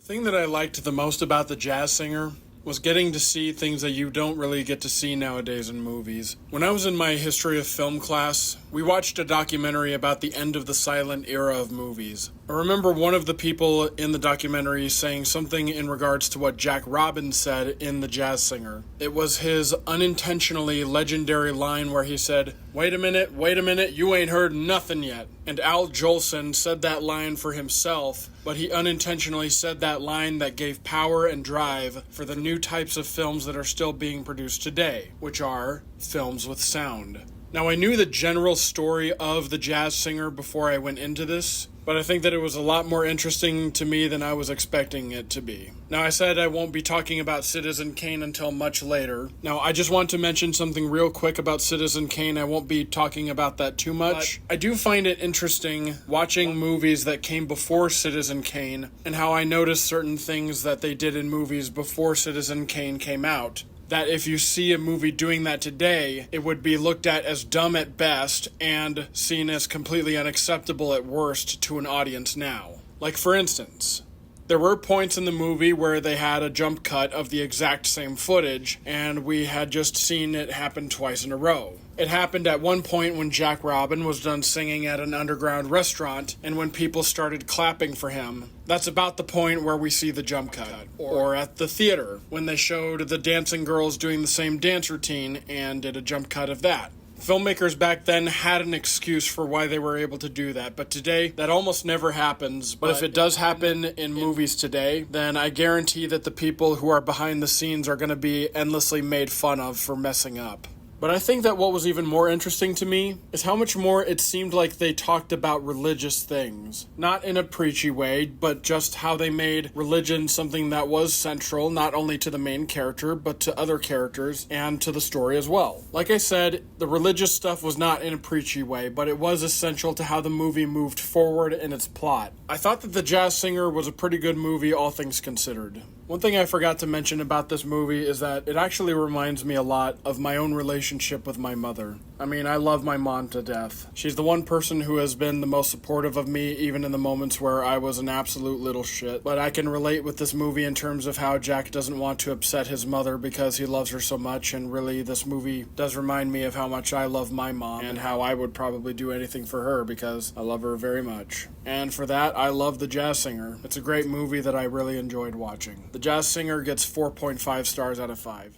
The thing that I liked the most about The Jazz Singer was getting to see things that you don't really get to see nowadays in movies. When I was in my history of film class, we watched a documentary about the end of the silent era of movies. I remember one of the people in the documentary saying something in regards to what Jack Robbins said in The Jazz Singer. It was his unintentionally legendary line where he said, wait a minute, you ain't heard nothing yet." And Al Jolson said that line for himself, but he unintentionally said that line that gave power and drive for the new types of films that are still being produced today, which are films with sound. Now, I knew the general story of The Jazz Singer before I went into this, but I think that it was a lot more interesting to me than I was expecting it to be. Now, I said I won't be talking about Citizen Kane until much later. Now, I just want to mention something real quick about Citizen Kane. I won't be talking about that too much. But I do find it interesting watching movies that came before Citizen Kane and how I noticed certain things that they did in movies before Citizen Kane came out. That if you see a movie doing that today, it would be looked at as dumb at best and seen as completely unacceptable at worst to an audience now. Like, for instance, there were points in the movie where they had a jump cut of the exact same footage, and we had just seen it happen twice in a row. It happened at one point when Jack Robin was done singing at an underground restaurant, and when people started clapping for him. That's about the point where we see the jump cut. Or at the theater, when they showed the dancing girls doing the same dance routine and did a jump cut of that. Filmmakers back then had an excuse for why they were able to do that, but today that almost never happens. But if it does happen in movies today, then I guarantee that the people who are behind the scenes are going to be endlessly made fun of for messing up. But I think that what was even more interesting to me is how much more it seemed like they talked about religious things. Not in a preachy way, but just how they made religion something that was central, not only to the main character, but to other characters and to the story as well. Like I said, the religious stuff was not in a preachy way, but it was essential to how the movie moved forward in its plot. I thought that The Jazz Singer was a pretty good movie, all things considered. One thing I forgot to mention about this movie is that it actually reminds me a lot of my own relationship with my mother. I mean, I love my mom to death. She's the one person who has been the most supportive of me, even in the moments where I was an absolute little shit. But I can relate with this movie in terms of how Jack doesn't want to upset his mother because he loves her so much, and really this movie does remind me of how much I love my mom and how I would probably do anything for her because I love her very much. And for that, I love The Jazz Singer. It's a great movie that I really enjoyed watching. The Jazz Singer gets 4.5 stars out of 5.